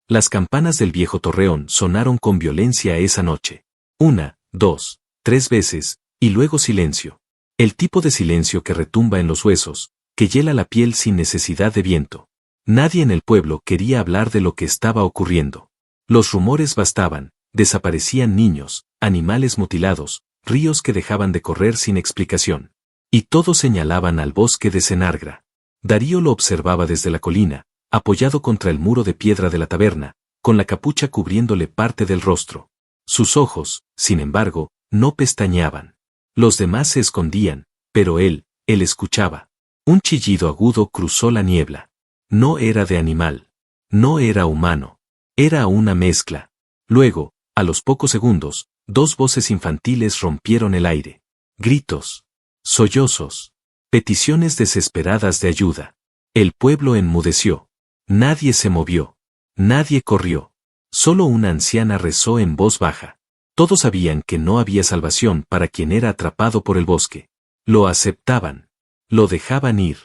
Las campanas del viejo torreón sonaron con violencia esa noche. 1, 2, 3 veces, y luego silencio. El tipo de silencio que retumba en los huesos, que hiela la piel sin necesidad de viento. Nadie en el pueblo quería hablar de lo que estaba ocurriendo. Los rumores bastaban, desaparecían niños, animales mutilados, ríos que dejaban de correr sin explicación. Y todos señalaban al bosque de Cenargra. Darío lo observaba desde la colina, apoyado contra el muro de piedra de la taberna, con la capucha cubriéndole parte del rostro. Sus ojos, sin embargo, no pestañeaban. Los demás se escondían, pero él escuchaba. Un chillido agudo cruzó la niebla. No era de animal. No era humano. Era una mezcla. Luego, a los pocos segundos, 2 voces infantiles rompieron el aire. Gritos. Sollozos. Peticiones desesperadas de ayuda. El pueblo enmudeció. Nadie se movió. Nadie corrió. Solo una anciana rezó en voz baja. Todos sabían que no había salvación para quien era atrapado por el bosque. Lo aceptaban. Lo dejaban ir.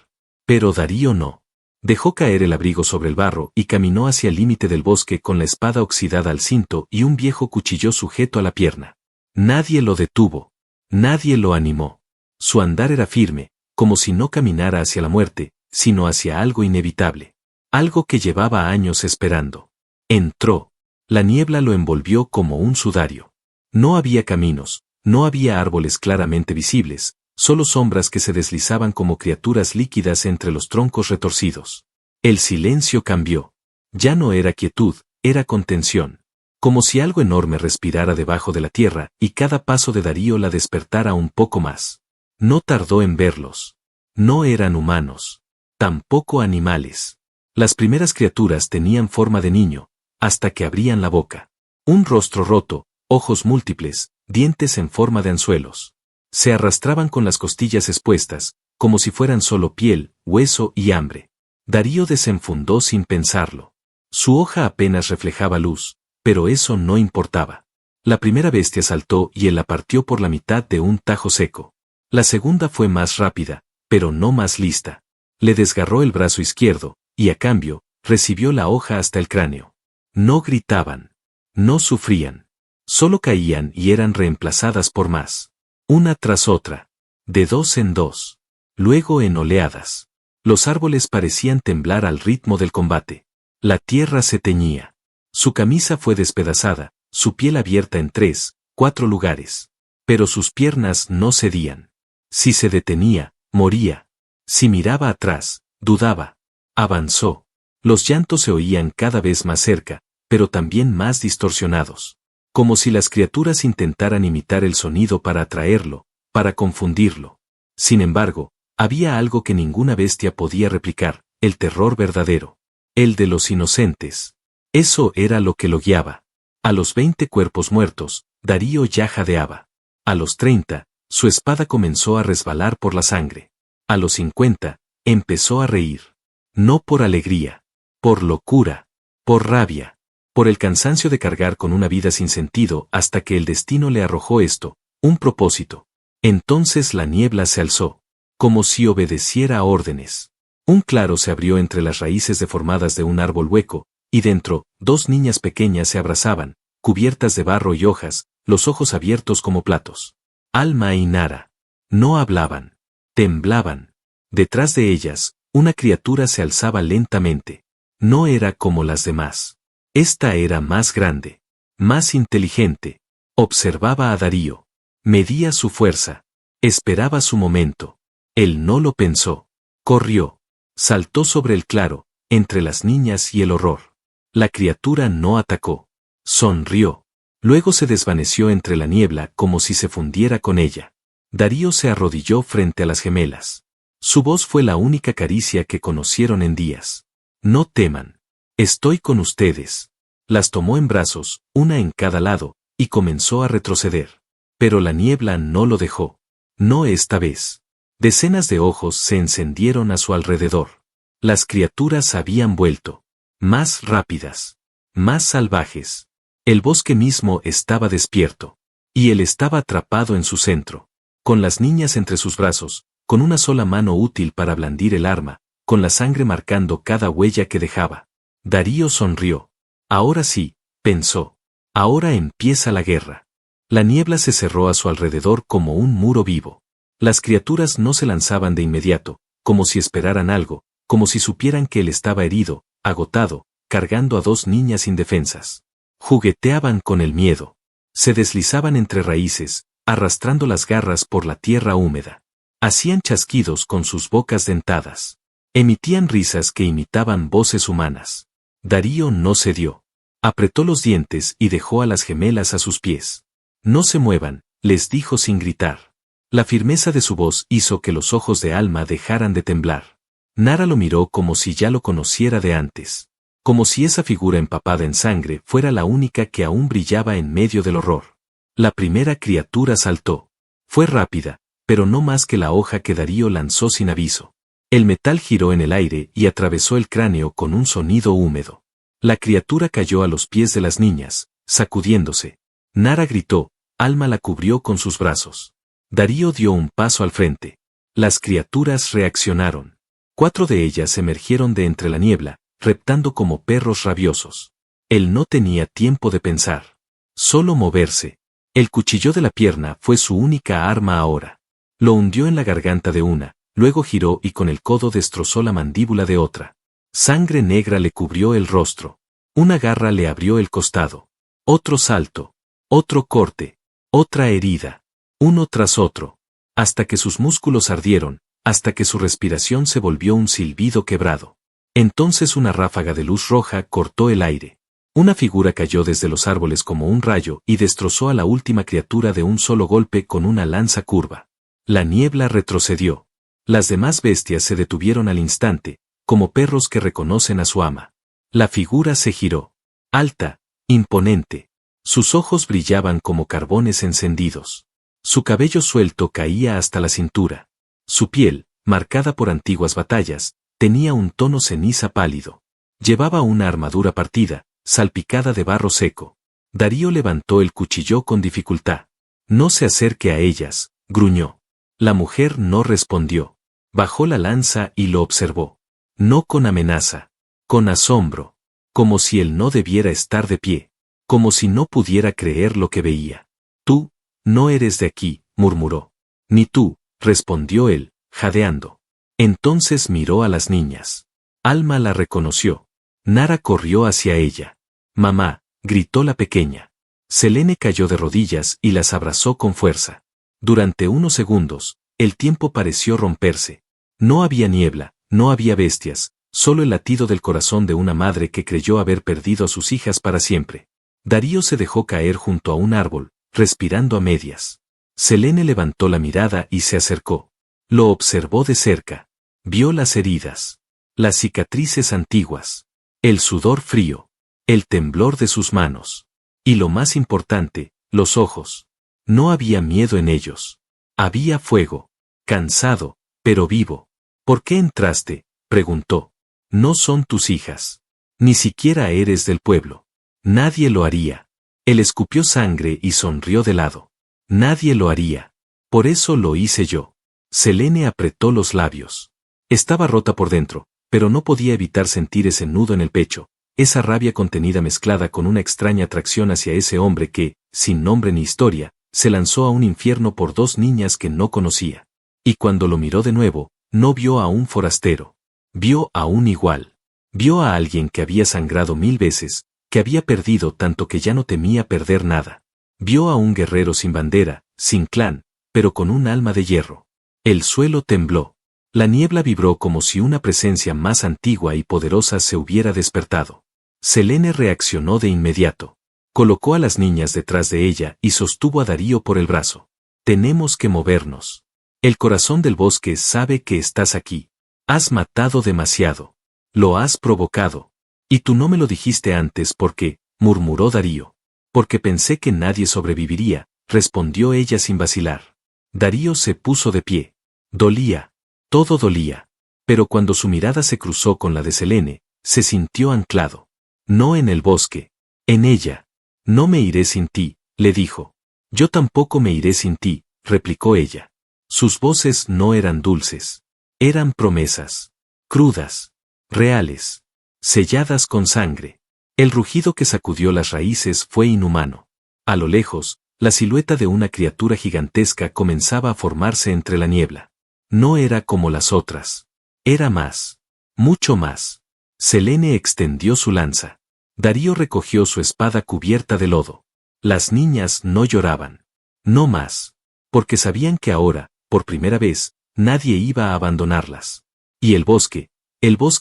Pero Darío no. Dejó caer el abrigo sobre el barro y caminó hacia el límite del bosque con la espada oxidada al cinto y un viejo cuchillo sujeto a la pierna. Nadie lo detuvo. Nadie lo animó. Su andar era firme, como si no caminara hacia la muerte, sino hacia algo inevitable. Algo que llevaba años esperando. Entró. La niebla lo envolvió como un sudario. No había caminos, no había árboles claramente visibles, solo sombras que se deslizaban como criaturas líquidas entre los troncos retorcidos. El silencio cambió. Ya no era quietud, era contención. Como si algo enorme respirara debajo de la tierra y cada paso de Darío la despertara un poco más. No tardó en verlos. No eran humanos. Tampoco animales. Las primeras criaturas tenían forma de niño, hasta que abrían la boca. Un rostro roto, ojos múltiples, dientes en forma de anzuelos. Se arrastraban con las costillas expuestas, como si fueran solo piel, hueso y hambre. Darío desenfundó sin pensarlo. Su hoja apenas reflejaba luz, pero eso no importaba. La primera bestia saltó y él la partió por la mitad de un tajo seco. La segunda fue más rápida, pero no más lista. Le desgarró el brazo izquierdo, y a cambio, recibió la hoja hasta el cráneo. No gritaban. No sufrían. Solo caían y eran reemplazadas por más. Una tras otra. De 2 en 2. Luego en oleadas. Los árboles parecían temblar al ritmo del combate. La tierra se teñía. Su camisa fue despedazada, su piel abierta en 3, 4 lugares. Pero sus piernas no cedían. Si se detenía, moría. Si miraba atrás, dudaba. Avanzó. Los llantos se oían cada vez más cerca, pero también más distorsionados. Como si las criaturas intentaran imitar el sonido para atraerlo, para confundirlo. Sin embargo, había algo que ninguna bestia podía replicar, el terror verdadero. El de los inocentes. Eso era lo que lo guiaba. A los 20 cuerpos muertos, Darío ya jadeaba. A los 30, su espada comenzó a resbalar por la sangre. A los 50, empezó a reír. No por alegría. Por locura. Por rabia. Por el cansancio de cargar con una vida sin sentido hasta que el destino le arrojó esto, un propósito. Entonces la niebla se alzó, como si obedeciera a órdenes. Un claro se abrió entre las raíces deformadas de un árbol hueco, y dentro, 2 niñas pequeñas se abrazaban, cubiertas de barro y hojas, los ojos abiertos como platos. Alma y Nara. No hablaban. Temblaban. Detrás de ellas, una criatura se alzaba lentamente. No era como las demás. Esta era más grande, más inteligente. Observaba a Darío. Medía su fuerza. Esperaba su momento. Él no lo pensó. Corrió. Saltó sobre el claro, entre las niñas y el horror. La criatura no atacó. Sonrió. Luego se desvaneció entre la niebla como si se fundiera con ella. Darío se arrodilló frente a las gemelas. Su voz fue la única caricia que conocieron en días. No teman. Estoy con ustedes. Las tomó en brazos, una en cada lado, y comenzó a retroceder. Pero la niebla no lo dejó. No esta vez. Decenas de ojos se encendieron a su alrededor. Las criaturas habían vuelto. Más rápidas. Más salvajes. El bosque mismo estaba despierto. Y él estaba atrapado en su centro. Con las niñas entre sus brazos, con una sola mano útil para blandir el arma, con la sangre marcando cada huella que dejaba. Darío sonrió. Ahora sí, pensó. Ahora empieza la guerra. La niebla se cerró a su alrededor como un muro vivo. Las criaturas no se lanzaban de inmediato, como si esperaran algo, como si supieran que él estaba herido, agotado, cargando a dos niñas indefensas. Jugueteaban con el miedo. Se deslizaban entre raíces, arrastrando las garras por la tierra húmeda. Hacían chasquidos con sus bocas dentadas. Emitían risas que imitaban voces humanas. Darío no cedió. Apretó los dientes y dejó a las gemelas a sus pies. No se muevan, les dijo sin gritar. La firmeza de su voz hizo que los ojos de Alma dejaran de temblar. Nara lo miró como si ya lo conociera de antes. Como si esa figura empapada en sangre fuera la única que aún brillaba en medio del horror. La primera criatura saltó. Fue rápida, pero no más que la hoja que Darío lanzó sin aviso. El metal giró en el aire y atravesó el cráneo con un sonido húmedo. La criatura cayó a los pies de las niñas, sacudiéndose. Nara gritó, Alma la cubrió con sus brazos. Darío dio un paso al frente. Las criaturas reaccionaron. 4 de ellas emergieron de entre la niebla, reptando como perros rabiosos. Él no tenía tiempo de pensar. Solo moverse. El cuchillo de la pierna fue su única arma ahora. Lo hundió en la garganta de una, luego giró y con el codo destrozó la mandíbula de otra. Sangre negra le cubrió el rostro. Una garra le abrió el costado. Otro salto. Otro corte. Otra herida. Uno tras otro. Hasta que sus músculos ardieron, hasta que su respiración se volvió un silbido quebrado. Entonces una ráfaga de luz roja cortó el aire. Una figura cayó desde los árboles como un rayo y destrozó a la última criatura de un solo golpe con una lanza curva. La niebla retrocedió. Las demás bestias se detuvieron al instante, como perros que reconocen a su ama. La figura se giró. Alta, imponente. Sus ojos brillaban como carbones encendidos. Su cabello suelto caía hasta la cintura. Su piel, marcada por antiguas batallas, tenía un tono ceniza pálido. Llevaba una armadura partida, salpicada de barro seco. Darío levantó el cuchillo con dificultad. No se acerque a ellas, gruñó. La mujer no respondió. Bajó la lanza y lo observó. No con amenaza, con asombro. Como si él no debiera estar de pie. Como si no pudiera creer lo que veía. Tú, no eres de aquí, murmuró. Ni tú, respondió él, jadeando. Entonces miró a las niñas. Alma la reconoció. Nara corrió hacia ella. Mamá, gritó la pequeña. Selene cayó de rodillas y las abrazó con fuerza. Durante unos segundos, el tiempo pareció romperse. No había niebla, no había bestias, solo el latido del corazón de una madre que creyó haber perdido a sus hijas para siempre. Darío se dejó caer junto a un árbol, respirando a medias. Selene levantó la mirada y se acercó. Lo observó de cerca. Vio las heridas. Las cicatrices antiguas. El sudor frío. El temblor de sus manos. Y lo más importante, los ojos. No había miedo en ellos. Había fuego. Cansado, pero vivo. ¿Por qué entraste?, preguntó. No son tus hijas. Ni siquiera eres del pueblo. Nadie lo haría. Él escupió sangre y sonrió de lado. Nadie lo haría. Por eso lo hice yo. Selene apretó los labios. Estaba rota por dentro, pero no podía evitar sentir ese nudo en el pecho, esa rabia contenida mezclada con una extraña atracción hacia ese hombre que, sin nombre ni historia, se lanzó a un infierno por 2 niñas que no conocía. Y cuando lo miró de nuevo, no vio a un forastero. Vio a un igual. Vio a alguien que había sangrado 1000 veces, que había perdido tanto que ya no temía perder nada. Vio a un guerrero sin bandera, sin clan, pero con un alma de hierro. El suelo tembló. La niebla vibró como si una presencia más antigua y poderosa se hubiera despertado. Selene reaccionó de inmediato. Colocó a las niñas detrás de ella y sostuvo a Darío por el brazo. Tenemos que movernos. El corazón del bosque sabe que estás aquí. Has matado demasiado. Lo has provocado. Y tú no me lo dijiste antes porque, murmuró Darío. Porque pensé que nadie sobreviviría, respondió ella sin vacilar. Darío se puso de pie. Dolía. Todo dolía. Pero cuando su mirada se cruzó con la de Selene, se sintió anclado. No en el bosque. En ella. No me iré sin ti, le dijo. Yo tampoco me iré sin ti, replicó ella. Sus voces no eran dulces. Eran promesas. Crudas. Reales. Selladas con sangre. El rugido que sacudió las raíces fue inhumano. A lo lejos, la silueta de una criatura gigantesca comenzaba a formarse entre la niebla. No era como las otras. Era más. Mucho más. Selene extendió su lanza. Darío recogió su espada cubierta de lodo. Las niñas no lloraban. No más. Porque sabían que ahora, por primera vez, nadie iba a abandonarlas. Y el bosque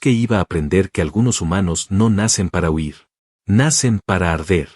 iba a aprender que algunos humanos no nacen para huir. Nacen para arder.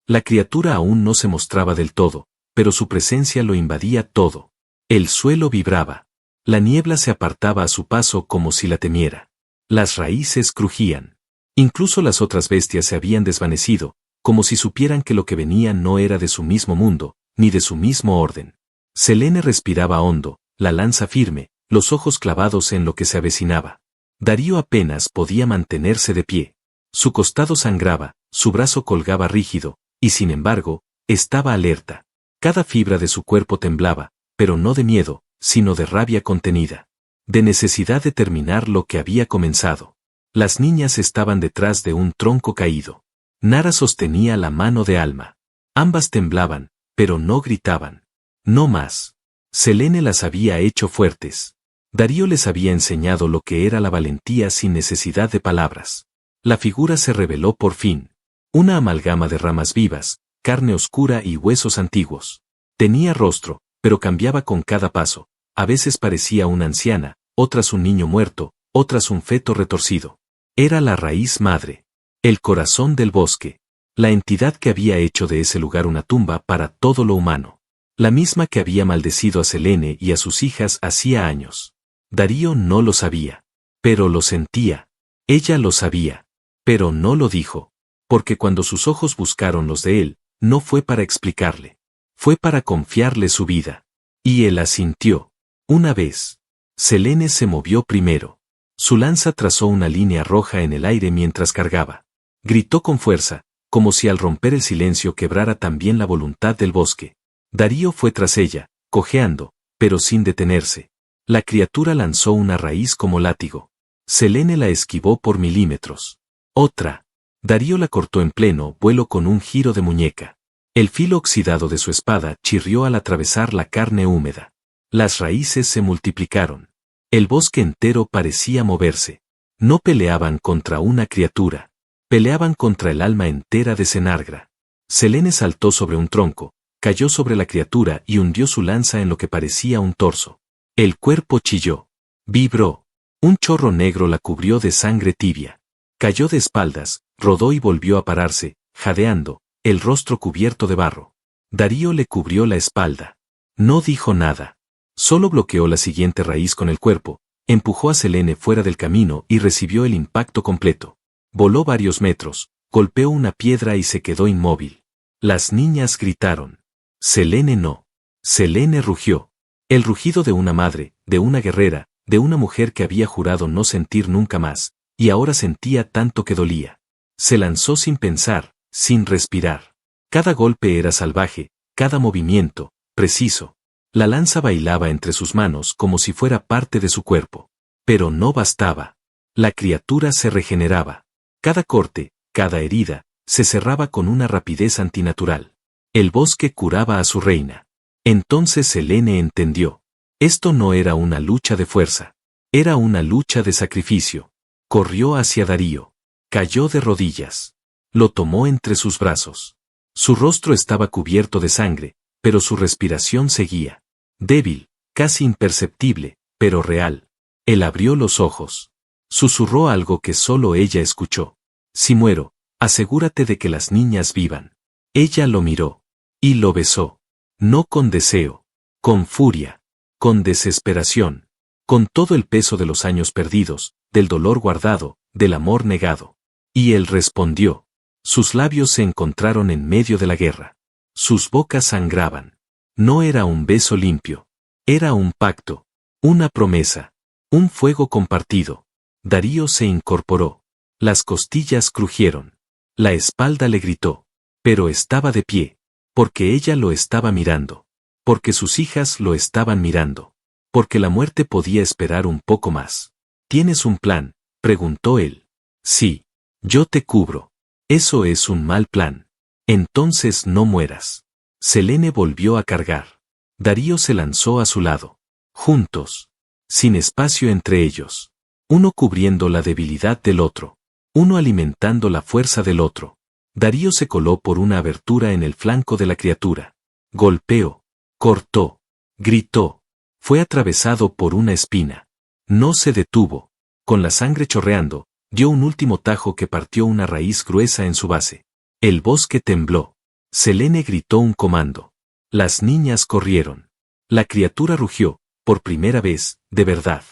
La criatura aún no se mostraba del todo, pero su presencia lo invadía todo. El suelo vibraba. La niebla se apartaba a su paso como si la temiera. Las raíces crujían. Incluso las otras bestias se habían desvanecido, como si supieran que lo que venía no era de su mismo mundo, ni de su mismo orden. Selene respiraba hondo, la lanza firme, los ojos clavados en lo que se avecinaba. Darío apenas podía mantenerse de pie. Su costado sangraba, su brazo colgaba rígido, y sin embargo, estaba alerta. Cada fibra de su cuerpo temblaba, pero no de miedo, sino de rabia contenida. De necesidad de terminar lo que había comenzado. Las niñas estaban detrás de un tronco caído. Nara sostenía la mano de Alma. Ambas temblaban, pero no gritaban. No más. Selene las había hecho fuertes. Darío les había enseñado lo que era la valentía sin necesidad de palabras. La figura se reveló por fin. Una amalgama de ramas vivas, carne oscura y huesos antiguos. Tenía rostro, pero cambiaba con cada paso. A veces parecía una anciana, otras un niño muerto, otras un feto retorcido. Era la raíz madre. El corazón del bosque. La entidad que había hecho de ese lugar una tumba para todo lo humano. La misma que había maldecido a Selene y a sus hijas hacía años. Darío no lo sabía. Pero lo sentía. Ella lo sabía. Pero no lo dijo. Porque cuando sus ojos buscaron los de él, no fue para explicarle. Fue para confiarle su vida. Y él asintió. Una vez. Selene se movió primero. Su lanza trazó una línea roja en el aire mientras cargaba. Gritó con fuerza, como si al romper el silencio quebrara también la voluntad del bosque. Darío fue tras ella, cojeando, pero sin detenerse. La criatura lanzó una raíz como látigo. Selene la esquivó por milímetros. Otra. Darío la cortó en pleno vuelo con un giro de muñeca. El filo oxidado de su espada chirrió al atravesar la carne húmeda. Las raíces se multiplicaron. El bosque entero parecía moverse. No peleaban contra una criatura. Peleaban contra el alma entera de Cenargra. Selene saltó sobre un tronco, cayó sobre la criatura y hundió su lanza en lo que parecía un torso. El cuerpo chilló. Vibró. Un chorro negro la cubrió de sangre tibia. Cayó de espaldas, rodó y volvió a pararse, jadeando, el rostro cubierto de barro. Darío le cubrió la espalda. No dijo nada. Solo bloqueó la siguiente raíz con el cuerpo, empujó a Selene fuera del camino y recibió el impacto completo. Voló varios metros, golpeó una piedra y se quedó inmóvil. Las niñas gritaron. Selene no. Selene rugió. El rugido de una madre, de una guerrera, de una mujer que había jurado no sentir nunca más, y ahora sentía tanto que dolía. Se lanzó sin pensar, sin respirar. Cada golpe era salvaje, cada movimiento, preciso. La lanza bailaba entre sus manos como si fuera parte de su cuerpo. Pero no bastaba. La criatura se regeneraba. Cada corte, cada herida, se cerraba con una rapidez antinatural. El bosque curaba a su reina. Entonces Selene entendió. Esto no era una lucha de fuerza. Era una lucha de sacrificio. Corrió hacia Darío. Cayó de rodillas. Lo tomó entre sus brazos. Su rostro estaba cubierto de sangre, pero su respiración seguía. Débil, casi imperceptible, pero real. Él abrió los ojos. Susurró algo que solo ella escuchó. Si muero, asegúrate de que las niñas vivan. Ella lo miró. Y lo besó. No con deseo. Con furia. Con desesperación. Con todo el peso de los años perdidos, del dolor guardado, del amor negado. Y él respondió. Sus labios se encontraron en medio de la guerra. Sus bocas sangraban. No era un beso limpio. Era un pacto. Una promesa. Un fuego compartido. Darío se incorporó. Las costillas crujieron. La espalda le gritó. Pero estaba de pie. Porque ella lo estaba mirando. Porque sus hijas lo estaban mirando. Porque la muerte podía esperar un poco más. ¿Tienes un plan?, preguntó él. Sí. Yo te cubro. Eso es un mal plan. Entonces no mueras. Selene volvió a cargar. Darío se lanzó a su lado. Juntos. Sin espacio entre ellos. Uno cubriendo la debilidad del otro. Uno alimentando la fuerza del otro. Darío se coló por una abertura en el flanco de la criatura. Golpeó. Cortó. Gritó. Fue atravesado por una espina. No se detuvo. Con la sangre chorreando, dio un último tajo que partió una raíz gruesa en su base. El bosque tembló. Selene gritó un comando. Las niñas corrieron. La criatura rugió, por primera vez, de verdad.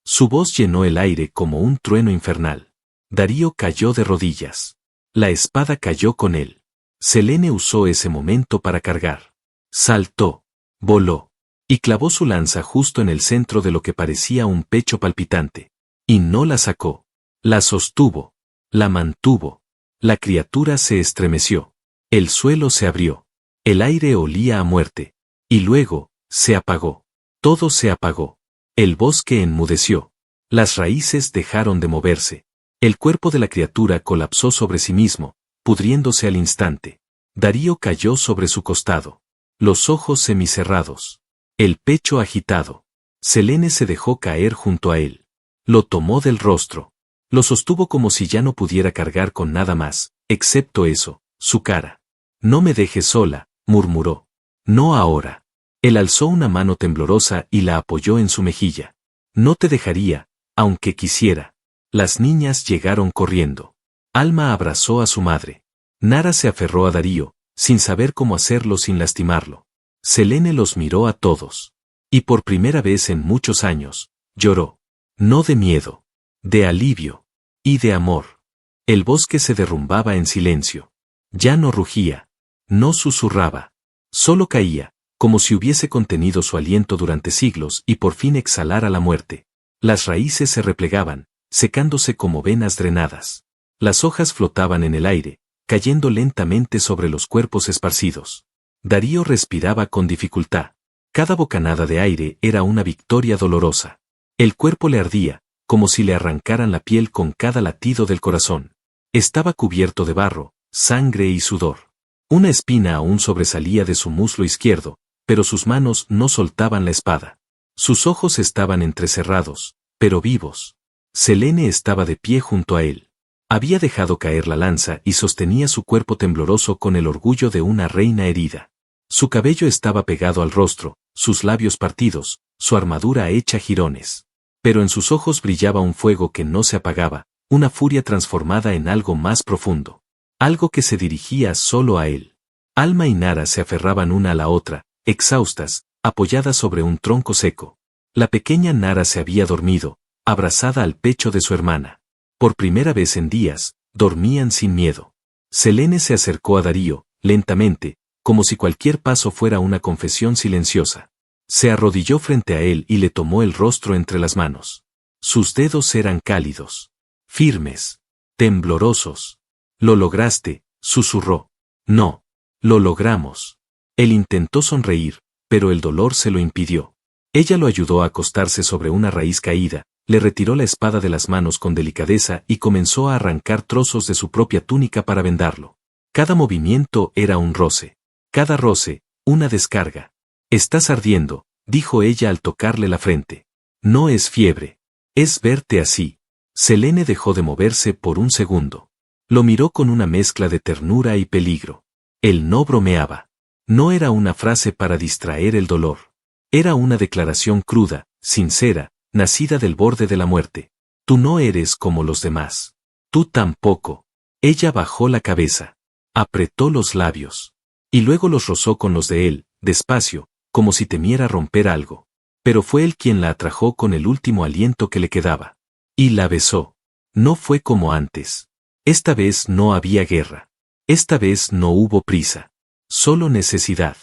Su voz llenó el aire como un trueno infernal. Darío cayó de rodillas. La espada cayó con él. Selene usó ese momento para cargar. Saltó. Voló. Y clavó su lanza justo en el centro de lo que parecía un pecho palpitante. Y no la sacó. La sostuvo. La mantuvo. La criatura se estremeció. El suelo se abrió. El aire olía a muerte. Y luego, se apagó. Todo se apagó. El bosque enmudeció. Las raíces dejaron de moverse. El cuerpo de la criatura colapsó sobre sí mismo, pudriéndose al instante. Darío cayó sobre su costado. Los ojos semicerrados. El pecho agitado. Selene se dejó caer junto a él. Lo tomó del rostro. Lo sostuvo como si ya no pudiera cargar con nada más, excepto eso, su cara. No me dejes sola, murmuró. No ahora. Él alzó una mano temblorosa y la apoyó en su mejilla. No te dejaría, aunque quisiera. Las niñas llegaron corriendo. Alma abrazó a su madre. Nara se aferró a Darío, sin saber cómo hacerlo sin lastimarlo. Selene los miró a todos. Y por primera vez en muchos años, lloró. No de miedo. De alivio. Y de amor. El bosque se derrumbaba en silencio. Ya no rugía. No susurraba. Solo caía, como si hubiese contenido su aliento durante siglos y por fin exhalara la muerte. Las raíces se replegaban, secándose como venas drenadas. Las hojas flotaban en el aire, cayendo lentamente sobre los cuerpos esparcidos. Darío respiraba con dificultad. Cada bocanada de aire era una victoria dolorosa. El cuerpo le ardía, como si le arrancaran la piel con cada latido del corazón. Estaba cubierto de barro, sangre y sudor. Una espina aún sobresalía de su muslo izquierdo, pero sus manos no soltaban la espada. Sus ojos estaban entrecerrados, pero vivos. Selene estaba de pie junto a él. Había dejado caer la lanza y sostenía su cuerpo tembloroso con el orgullo de una reina herida. Su cabello estaba pegado al rostro, sus labios partidos, su armadura hecha jirones. Pero en sus ojos brillaba un fuego que no se apagaba, una furia transformada en algo más profundo. Algo que se dirigía solo a él. Alma y Nara se aferraban una a la otra, exhaustas, apoyadas sobre un tronco seco. La pequeña Nara se había dormido, abrazada al pecho de su hermana. Por primera vez en días, dormían sin miedo. Selene se acercó a Darío, lentamente, como si cualquier paso fuera una confesión silenciosa. Se arrodilló frente a él y le tomó el rostro entre las manos. Sus dedos eran cálidos, firmes, temblorosos. Lo lograste, susurró. No, lo logramos. Él intentó sonreír, pero el dolor se lo impidió. Ella lo ayudó a acostarse sobre una raíz caída, le retiró la espada de las manos con delicadeza y comenzó a arrancar trozos de su propia túnica para vendarlo. Cada movimiento era un roce. Cada roce, una descarga. Estás ardiendo, dijo ella al tocarle la frente. No es fiebre. Es verte así. Selene dejó de moverse por un segundo. Lo miró con una mezcla de ternura y peligro. Él no bromeaba. No era una frase para distraer el dolor. Era una declaración cruda, sincera, nacida del borde de la muerte. Tú no eres como los demás. Tú tampoco. Ella bajó la cabeza. Apretó los labios. Y luego los rozó con los de él, despacio, como si temiera romper algo. Pero fue él quien la atrajo con el último aliento que le quedaba. Y la besó. No fue como antes. Esta vez no había guerra. Esta vez no hubo prisa. Solo necesidad.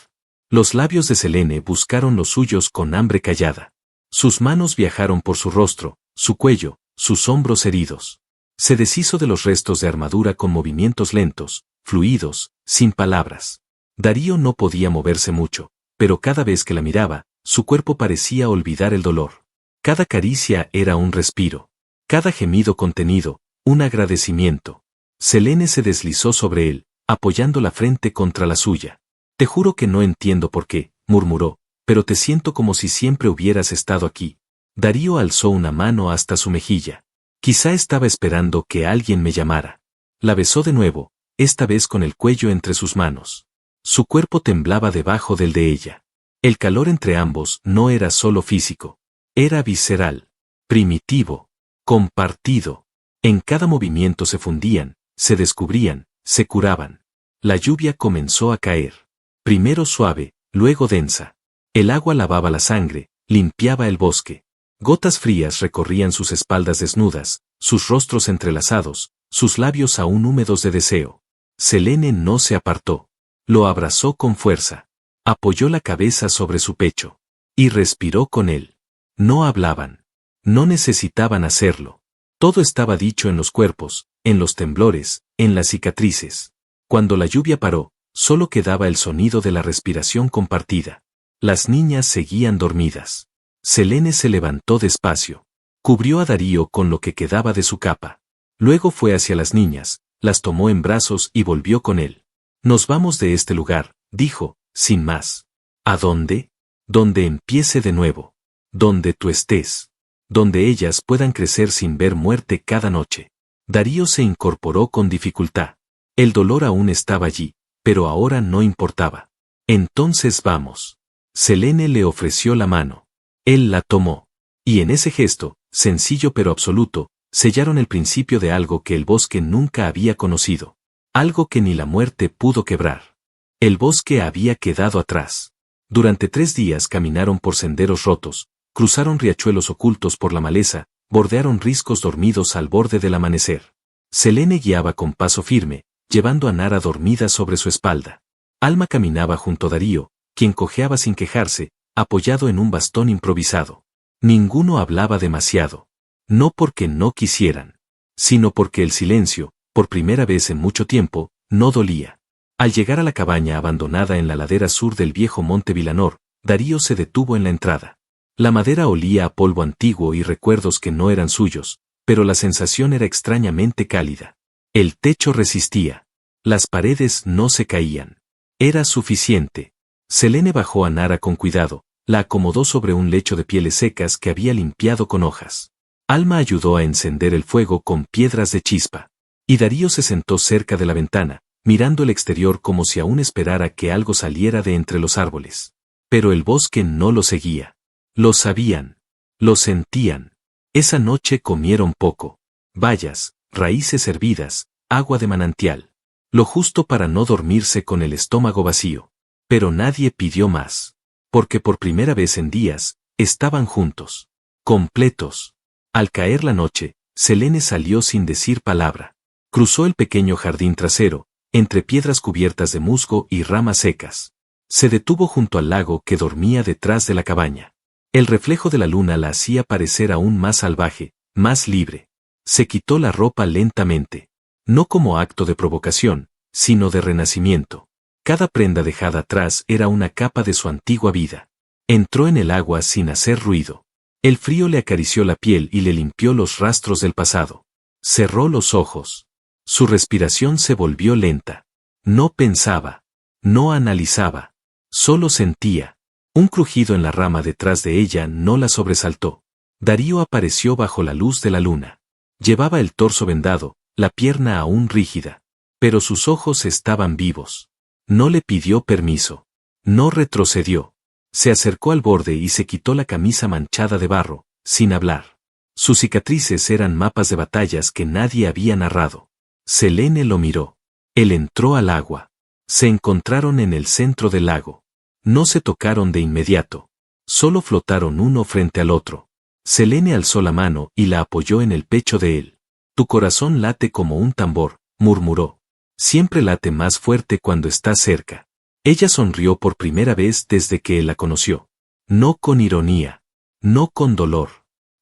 Los labios de Selene buscaron los suyos con hambre callada. Sus manos viajaron por su rostro, su cuello, sus hombros heridos. Se deshizo de los restos de armadura con movimientos lentos, fluidos, sin palabras. Darío no podía moverse mucho, pero cada vez que la miraba, su cuerpo parecía olvidar el dolor. Cada caricia era un respiro. Cada gemido contenido, un agradecimiento. Selene se deslizó sobre él, apoyando la frente contra la suya. Te juro que no entiendo por qué, murmuró, pero te siento como si siempre hubieras estado aquí. Darío alzó una mano hasta su mejilla. Quizá estaba esperando que alguien me llamara. La besó de nuevo, esta vez con el cuello entre sus manos. Su cuerpo temblaba debajo del de ella. El calor entre ambos no era solo físico. Era visceral, primitivo, compartido. En cada movimiento se fundían, se descubrían, se curaban. La lluvia comenzó a caer. Primero suave, luego densa. El agua lavaba la sangre, limpiaba el bosque. Gotas frías recorrían sus espaldas desnudas, sus rostros entrelazados, sus labios aún húmedos de deseo. Selene no se apartó. Lo abrazó con fuerza. Apoyó la cabeza sobre su pecho. Y respiró con él. No hablaban. No necesitaban hacerlo. Todo estaba dicho en los cuerpos, en los temblores, en las cicatrices. Cuando la lluvia paró, solo quedaba el sonido de la respiración compartida. Las niñas seguían dormidas. Selene se levantó despacio. Cubrió a Darío con lo que quedaba de su capa. Luego fue hacia las niñas, las tomó en brazos y volvió con él. Nos vamos de este lugar, dijo, sin más. ¿A dónde? Donde empiece de nuevo. Donde tú estés. Donde ellas puedan crecer sin ver muerte cada noche. Darío se incorporó con dificultad. El dolor aún estaba allí, pero ahora no importaba. Entonces vamos. Selene le ofreció la mano. Él la tomó. Y en ese gesto, sencillo pero absoluto, sellaron el principio de algo que el bosque nunca había conocido. Algo que ni la muerte pudo quebrar. El bosque había quedado atrás. Durante 3 días caminaron por senderos rotos, cruzaron riachuelos ocultos por la maleza, bordearon riscos dormidos al borde del amanecer. Selene guiaba con paso firme, llevando a Nara dormida sobre su espalda. Alma caminaba junto a Darío, quien cojeaba sin quejarse, apoyado en un bastón improvisado. Ninguno hablaba demasiado. No porque no quisieran, sino porque el silencio, por primera vez en mucho tiempo, no dolía. Al llegar a la cabaña abandonada en la ladera sur del viejo monte Vilanor, Darío se detuvo en la entrada. La madera olía a polvo antiguo y recuerdos que no eran suyos, pero la sensación era extrañamente cálida. El techo resistía. Las paredes no se caían. Era suficiente. Selene bajó a Nara con cuidado, la acomodó sobre un lecho de pieles secas que había limpiado con hojas. Alma ayudó a encender el fuego con piedras de chispa. Y Darío se sentó cerca de la ventana, mirando el exterior como si aún esperara que algo saliera de entre los árboles. Pero el bosque no lo seguía. Lo sabían. Lo sentían. Esa noche comieron poco. Bayas, raíces hervidas, agua de manantial. Lo justo para no dormirse con el estómago vacío. Pero nadie pidió más. Porque por primera vez en días, estaban juntos. Completos. Al caer la noche, Selene salió sin decir palabra. Cruzó el pequeño jardín trasero, entre piedras cubiertas de musgo y ramas secas. Se detuvo junto al lago que dormía detrás de la cabaña. El reflejo de la luna la hacía parecer aún más salvaje, más libre. Se quitó la ropa lentamente. No como acto de provocación, sino de renacimiento. Cada prenda dejada atrás era una capa de su antigua vida. Entró en el agua sin hacer ruido. El frío le acarició la piel y le limpió los rastros del pasado. Cerró los ojos. Su respiración se volvió lenta. No pensaba. No analizaba. Solo sentía. Un crujido en la rama detrás de ella no la sobresaltó. Darío apareció bajo la luz de la luna. Llevaba el torso vendado, la pierna aún rígida. Pero sus ojos estaban vivos. No le pidió permiso. No retrocedió. Se acercó al borde y se quitó la camisa manchada de barro, sin hablar. Sus cicatrices eran mapas de batallas que nadie había narrado. Selene lo miró. Él entró al agua. Se encontraron en el centro del lago. No se tocaron de inmediato. Solo flotaron uno frente al otro. Selene alzó la mano y la apoyó en el pecho de él. Tu corazón late como un tambor, murmuró. Siempre late más fuerte cuando está cerca. Ella sonrió por primera vez desde que él la conoció. No con ironía. No con dolor.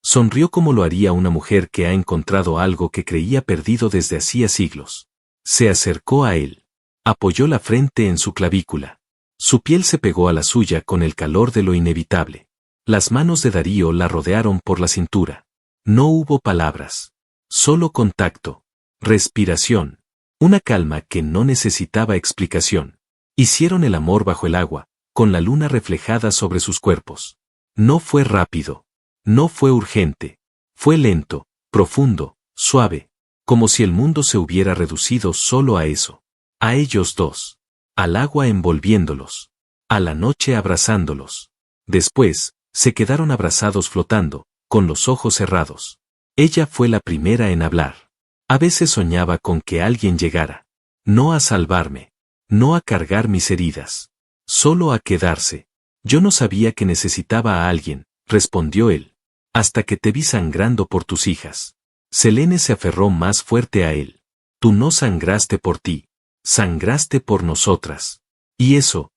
Sonrió como lo haría una mujer que ha encontrado algo que creía perdido desde hacía siglos. Se acercó a él. Apoyó la frente en su clavícula. Su piel se pegó a la suya con el calor de lo inevitable. Las manos de Darío la rodearon por la cintura. No hubo palabras. Solo contacto. Respiración. Una calma que no necesitaba explicación. Hicieron el amor bajo el agua, con la luna reflejada sobre sus cuerpos. No fue rápido. No fue urgente. Fue lento, profundo, suave, como si el mundo se hubiera reducido solo a eso. A ellos dos. Al agua envolviéndolos. A la noche abrazándolos. Después, se quedaron abrazados flotando, con los ojos cerrados. Ella fue la primera en hablar. A veces soñaba con que alguien llegara. No a salvarme. No a cargar mis heridas. Solo a quedarse. Yo no sabía que necesitaba a alguien, respondió él. Hasta que te vi sangrando por tus hijas. Selene se aferró más fuerte a él. Tú no sangraste por ti. Sangraste por nosotras. Y eso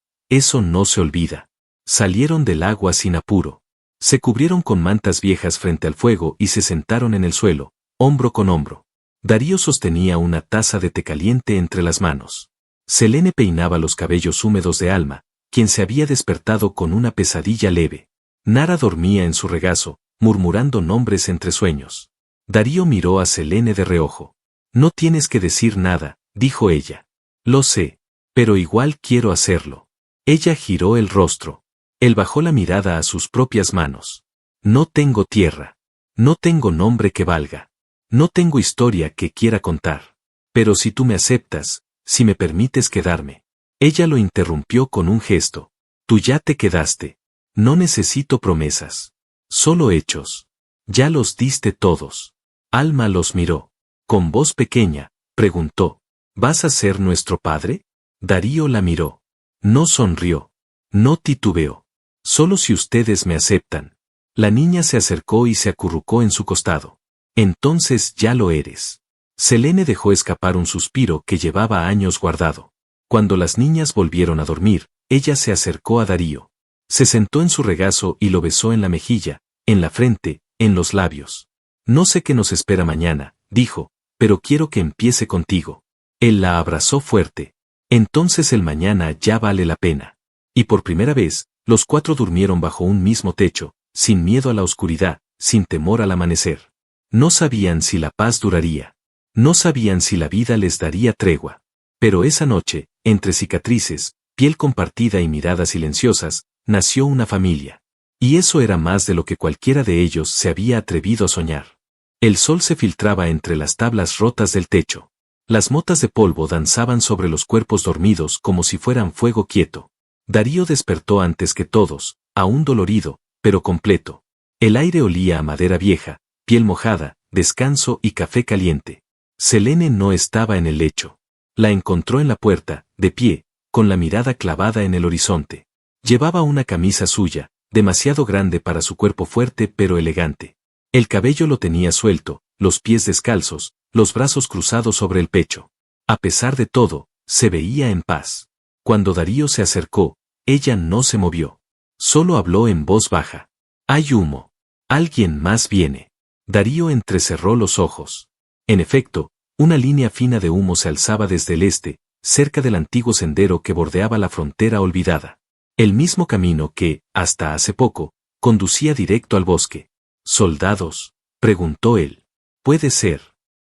no se olvida. Salieron del agua sin apuro. Se cubrieron con mantas viejas frente al fuego y se sentaron en el suelo, hombro con hombro. Darío sostenía una taza de té caliente entre las manos. Selene peinaba los cabellos húmedos de Alma, quien se había despertado con una pesadilla leve. Nara dormía en su regazo, murmurando nombres entre sueños. Darío miró a Selene de reojo. No tienes que decir nada, dijo ella. Lo sé, pero igual quiero hacerlo. Ella giró el rostro. Él bajó la mirada a sus propias manos. No tengo tierra. No tengo nombre que valga. No tengo historia que quiera contar. Pero si tú me aceptas, si me permites quedarme. Ella lo interrumpió con un gesto. Tú ya te quedaste. No necesito promesas. Solo hechos. Ya los diste todos. Alma los miró. Con voz pequeña, preguntó. ¿Vas a ser nuestro padre? Darío la miró. No sonrió. No titubeó. Solo si ustedes me aceptan. La niña se acercó y se acurrucó en su costado. Entonces ya lo eres. Selene dejó escapar un suspiro que llevaba años guardado. Cuando las niñas volvieron a dormir, ella se acercó a Darío. Se sentó en su regazo y lo besó en la mejilla, en la frente, en los labios. No sé qué nos espera mañana, dijo, pero quiero que empiece contigo. Él la abrazó fuerte. Entonces el mañana ya vale la pena. Y por primera vez, los cuatro durmieron bajo un mismo techo, sin miedo a la oscuridad, sin temor al amanecer. No sabían si la paz duraría. No sabían si la vida les daría tregua. Pero esa noche, entre cicatrices, piel compartida y miradas silenciosas, nació una familia. Y eso era más de lo que cualquiera de ellos se había atrevido a soñar. El sol se filtraba entre las tablas rotas del techo. Las motas de polvo danzaban sobre los cuerpos dormidos como si fueran fuego quieto. Darío despertó antes que todos, aún dolorido, pero completo. El aire olía a madera vieja, piel mojada, descanso y café caliente. Selene no estaba en el lecho. La encontró en la puerta, de pie, con la mirada clavada en el horizonte. Llevaba una camisa suya, demasiado grande para su cuerpo fuerte pero elegante. El cabello lo tenía suelto, los pies descalzos, los brazos cruzados sobre el pecho. A pesar de todo, se veía en paz. Cuando Darío se acercó, ella no se movió. Solo habló en voz baja. Hay humo. Alguien más viene. Darío entrecerró los ojos. En efecto, una línea fina de humo se alzaba desde el este, cerca del antiguo sendero que bordeaba la frontera olvidada. El mismo camino que, hasta hace poco, conducía directo al bosque. ¿Soldados?, preguntó él. Puede ser.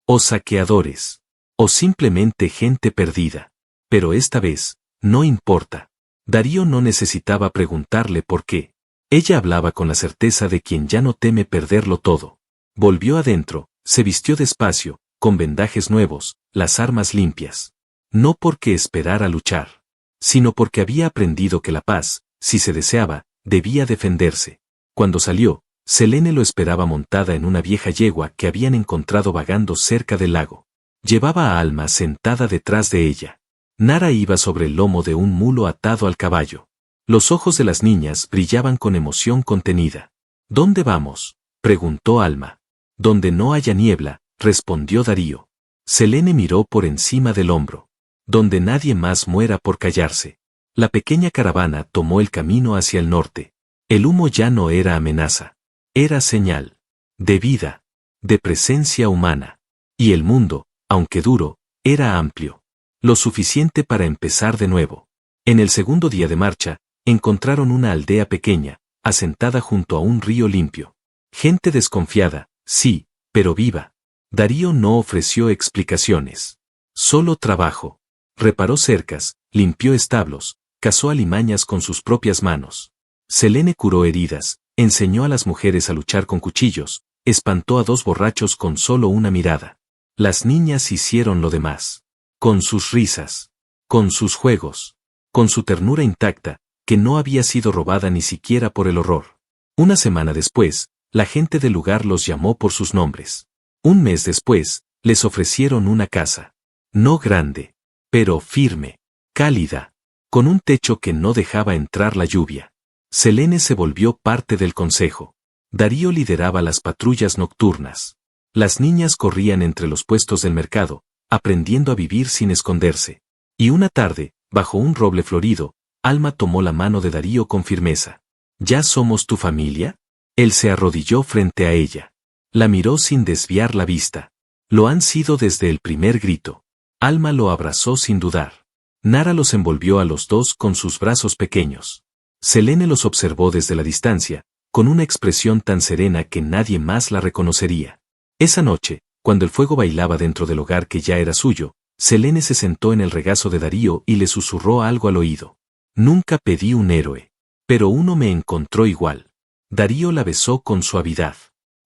O saqueadores. O simplemente gente perdida. Pero esta vez, no importa. Darío no necesitaba preguntarle por qué. Ella hablaba con la certeza de quien ya no teme perderlo todo. Volvió adentro, se vistió despacio, con vendajes nuevos, las armas limpias. No porque esperara luchar, sino porque había aprendido que la paz, si se deseaba, debía defenderse. Cuando salió, Selene lo esperaba montada en una vieja yegua que habían encontrado vagando cerca del lago. Llevaba a Alma sentada detrás de ella. Nara iba sobre el lomo de un mulo atado al caballo. Los ojos de las niñas brillaban con emoción contenida. ¿Dónde vamos?, preguntó Alma. Donde no haya niebla, respondió Darío. Selene miró por encima del hombro. Donde nadie más muera por callarse. La pequeña caravana tomó el camino hacia el norte. El humo ya no era amenaza. Era señal. De vida. De presencia humana. Y el mundo, aunque duro, era amplio. Lo suficiente para empezar de nuevo. En el segundo día de marcha, encontraron una aldea pequeña, asentada junto a un río limpio. Gente desconfiada, sí, pero viva. Darío no ofreció explicaciones. Solo trabajo. Reparó cercas, limpió establos, cazó alimañas con sus propias manos. Selene curó heridas, enseñó a las mujeres a luchar con cuchillos, espantó a 2 borrachos con solo una mirada. Las niñas hicieron lo demás. Con sus risas. Con sus juegos. Con su ternura intacta, que no había sido robada ni siquiera por el horror. Una semana después, la gente del lugar los llamó por sus nombres. Un mes después, les ofrecieron una casa. No grande, pero firme, cálida, con un techo que no dejaba entrar la lluvia. Selene se volvió parte del consejo. Darío lideraba las patrullas nocturnas. Las niñas corrían entre los puestos del mercado, aprendiendo a vivir sin esconderse. Y una tarde, bajo un roble florido, Alma tomó la mano de Darío con firmeza. ¿Ya somos tu familia? Él se arrodilló frente a ella. La miró sin desviar la vista. Lo han sido desde el primer grito. Alma lo abrazó sin dudar. Nara los envolvió a los dos con sus brazos pequeños. Selene los observó desde la distancia, con una expresión tan serena que nadie más la reconocería. Esa noche, cuando el fuego bailaba dentro del hogar que ya era suyo, Selene se sentó en el regazo de Darío y le susurró algo al oído. Nunca pedí un héroe. Pero uno me encontró igual. Darío la besó con suavidad.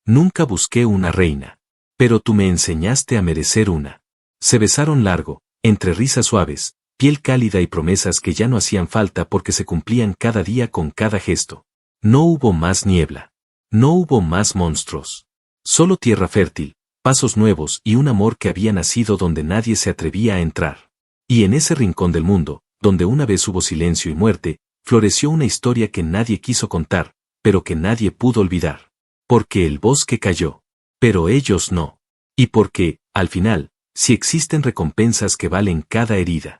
Nunca busqué una reina. Pero tú me enseñaste a merecer una. Se besaron largo, entre risas suaves, piel cálida y promesas que ya no hacían falta porque se cumplían cada día con cada gesto. No hubo más niebla. No hubo más monstruos. Solo tierra fértil, pasos nuevos y un amor que había nacido donde nadie se atrevía a entrar. Y en ese rincón del mundo, donde una vez hubo silencio y muerte, floreció una historia que nadie quiso contar, pero que nadie pudo olvidar. Porque el bosque cayó. Pero ellos no. Y porque, al final, si existen recompensas que valen cada herida.